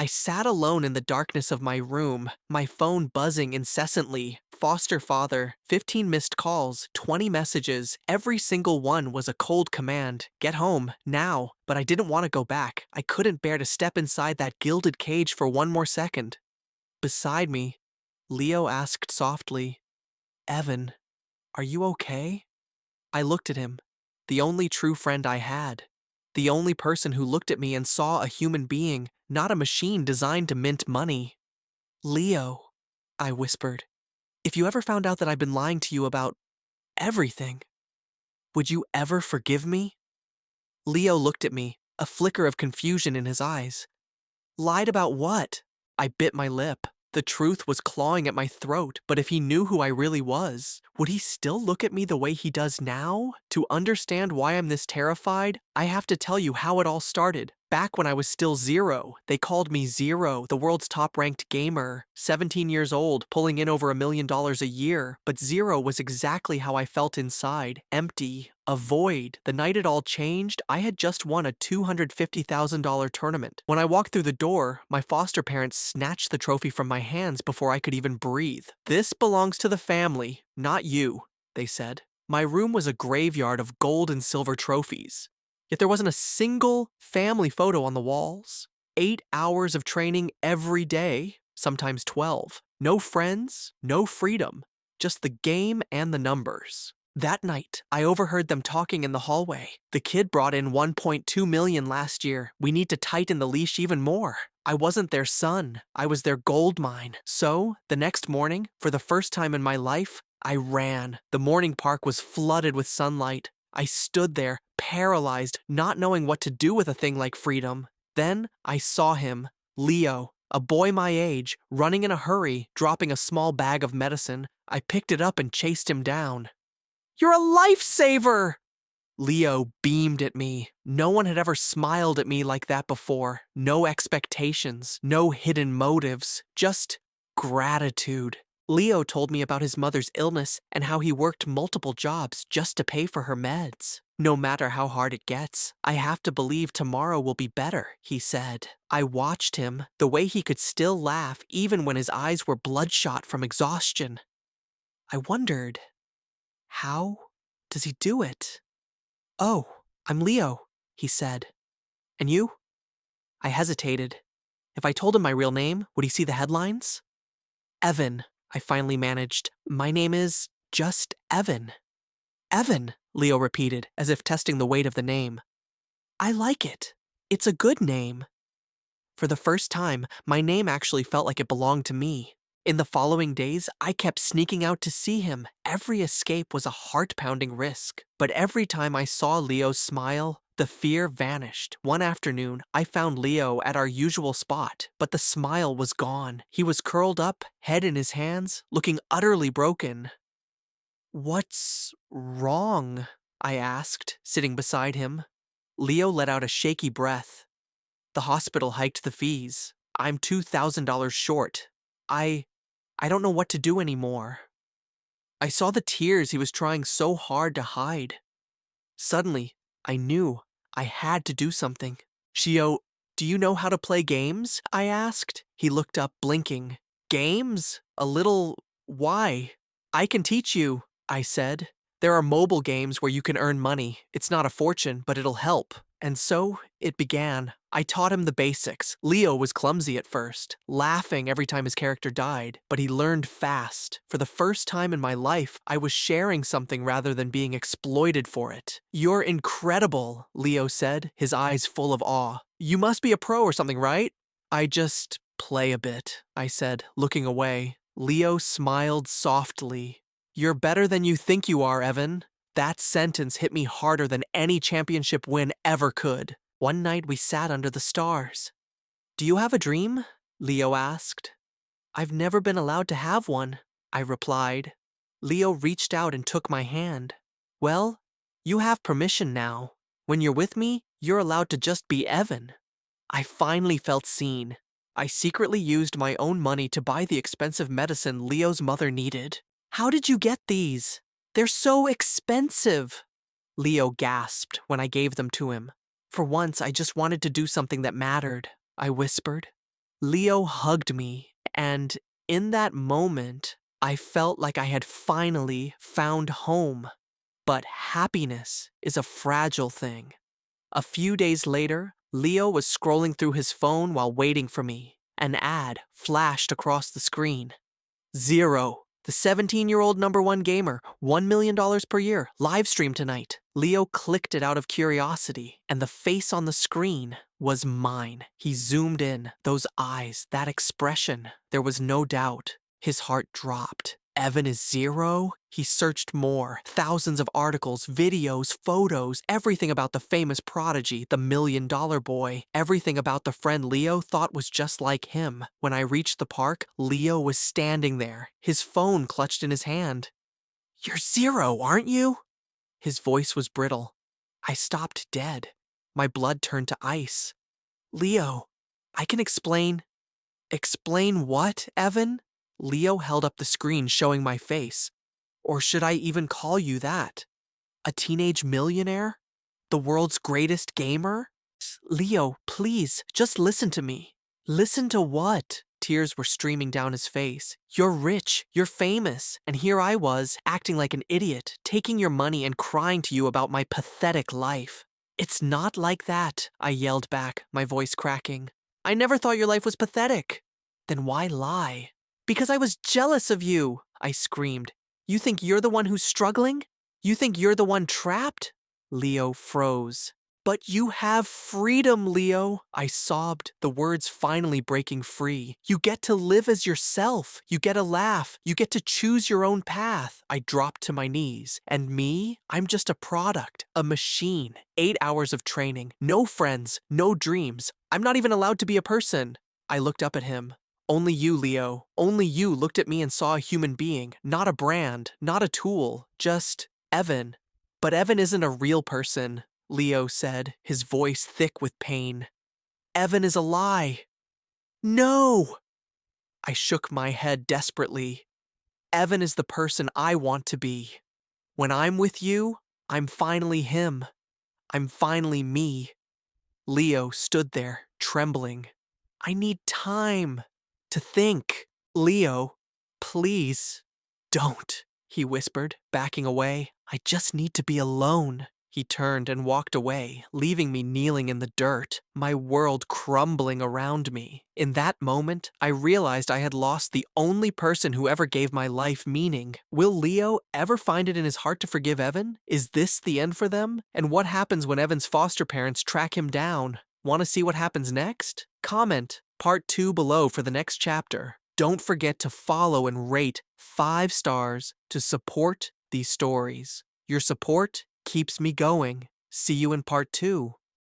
I sat alone in the darkness of my room, my phone buzzing incessantly. Foster father, 15 missed calls, 20 messages. Every single one was a cold command. Get home, now. But I didn't want to go back. I couldn't bear to step inside that gilded cage for one more second. Beside me, Leo asked softly, "Evan, are you okay?" I looked at him, the only true friend I had. The only person who looked at me and saw a human being, not a machine designed to mint money. "Leo," I whispered, "if you ever found out that I've been lying to you about everything, would you ever forgive me?" Leo looked at me, a flicker of confusion in his eyes. "Lied about what?" I bit my lip. The truth was clawing at my throat, but if he knew who I really was, would he still look at me the way he does now? To understand why I'm this terrified, I have to tell you how it all started. Back when I was still Zero, they called me Zero, the world's top-ranked gamer, 17 years old, pulling in over $1 million a year. But Zero was exactly how I felt inside, empty, a void. The night it all changed, I had just won a $250,000 tournament. When I walked through the door, my foster parents snatched the trophy from my hands before I could even breathe. "This belongs to the family, not you," they said. My room was a graveyard of gold and silver trophies. Yet there wasn't a single family photo on the walls. 8 hours of training every day, sometimes 12. No friends, no freedom, just the game and the numbers. That night, I overheard them talking in the hallway. "The kid brought in 1.2 million last year. We need to tighten the leash even more." I wasn't their son. I was their gold mine. So, the next morning, for the first time in my life, I ran. The morning park was flooded with sunlight. I stood there, paralyzed, not knowing what to do with a thing like freedom. Then I saw him, Leo, a boy my age, running in a hurry, dropping a small bag of medicine. I picked it up and chased him down. "You're a lifesaver!" Leo beamed at me. No one had ever smiled at me like that before. No expectations, no hidden motives, just gratitude. Leo told me about his mother's illness and how he worked multiple jobs just to pay for her meds. "No matter how hard it gets, I have to believe tomorrow will be better," he said. I watched him, the way he could still laugh even when his eyes were bloodshot from exhaustion. I wondered, how does he do it? "Oh, I'm Leo," he said. "And you?" I hesitated. If I told him my real name, would he see the headlines? "Evan," I finally managed. "My name is just Evan." "Evan," Leo repeated, as if testing the weight of the name. "I like it. It's a good name." For the first time, my name actually felt like it belonged to me. In the following days, I kept sneaking out to see him. Every escape was a heart-pounding risk. But every time I saw Leo's smile, the fear vanished. One afternoon, I found Leo at our usual spot, but the smile was gone. He was curled up, head in his hands, looking utterly broken. "What's wrong?" I asked, sitting beside him. Leo let out a shaky breath. "The hospital hiked the fees. I'm $2,000 short. I don't know what to do anymore." I saw the tears he was trying so hard to hide. Suddenly, I knew I had to do something. "Shio, do you know how to play games?" I asked. He looked up, blinking. "Games? A little... Why?" "I can teach you," I said. "There are mobile games where you can earn money. It's not a fortune, but it'll help." And so, it began. I taught him the basics. Leo was clumsy at first, laughing every time his character died, but he learned fast. For the first time in my life, I was sharing something rather than being exploited for it. "You're incredible," Leo said, his eyes full of awe. "You must be a pro or something, right?" "I just play a bit," I said, looking away. Leo smiled softly. "You're better than you think you are, Evan." That sentence hit me harder than any championship win ever could. One night we sat under the stars. "Do you have a dream?" Leo asked. "I've never been allowed to have one," I replied. Leo reached out and took my hand. "Well, you have permission now. When you're with me, you're allowed to just be Evan." I finally felt seen. I secretly used my own money to buy the expensive medicine Leo's mother needed. "How did you get these? They're so expensive," Leo gasped when I gave them to him. "For once, I just wanted to do something that mattered," I whispered. Leo hugged me, and in that moment, I felt like I had finally found home. But happiness is a fragile thing. A few days later, Leo was scrolling through his phone while waiting for me. An ad flashed across the screen. Zero. The 17-year-old #1 gamer, $1 million per year, live stream tonight. Leo clicked it out of curiosity, and the face on the screen was mine. He zoomed in, those eyes, that expression. There was no doubt. His heart dropped. Evan is zero? He searched more. Thousands of articles, videos, photos, everything about the famous prodigy, the $1 million boy. Everything about the friend Leo thought was just like him. When I reached the park, Leo was standing there, his phone clutched in his hand. "You're zero, aren't you?" His voice was brittle. I stopped dead. My blood turned to ice. "Leo, I can explain." "Explain what, Evan?" Leo held up the screen showing my face. "Or should I even call you that? A teenage millionaire? The world's greatest gamer? Leo, please, just listen to me." "Listen to what?" Tears were streaming down his face. "You're rich, you're famous, and here I was, acting like an idiot, taking your money and crying to you about my pathetic life." "It's not like that," I yelled back, my voice cracking. "I never thought your life was pathetic." "Then why lie?" "Because I was jealous of you," I screamed. "You think you're the one who's struggling? You think you're the one trapped?" Leo froze. "But you have freedom, Leo," I sobbed, the words finally breaking free. "You get to live as yourself. You get a laugh. You get to choose your own path." I dropped to my knees. "And me? I'm just a product, a machine. 8 hours of training, no friends, no dreams. I'm not even allowed to be a person." I looked up at him. "Only you, Leo. Only you looked at me and saw a human being, not a brand, not a tool, just Evan." "But Evan isn't a real person," Leo said, his voice thick with pain. "Evan is a lie." "No!" I shook my head desperately. "Evan is the person I want to be. When I'm with you, I'm finally him. I'm finally me." Leo stood there, trembling. "I need time to think." "Leo, please, don't," he whispered, backing away. "I just need to be alone." He turned and walked away, leaving me kneeling in the dirt, my world crumbling around me. In that moment, I realized I had lost the only person who ever gave my life meaning. Will Leo ever find it in his heart to forgive Evan? Is this the end for them? And what happens when Evan's foster parents track him down? Want to see what happens next? Comment part 2 below for the next chapter. Don't forget to follow and rate 5 stars to support these stories. Your support keeps me going. See you in part 2.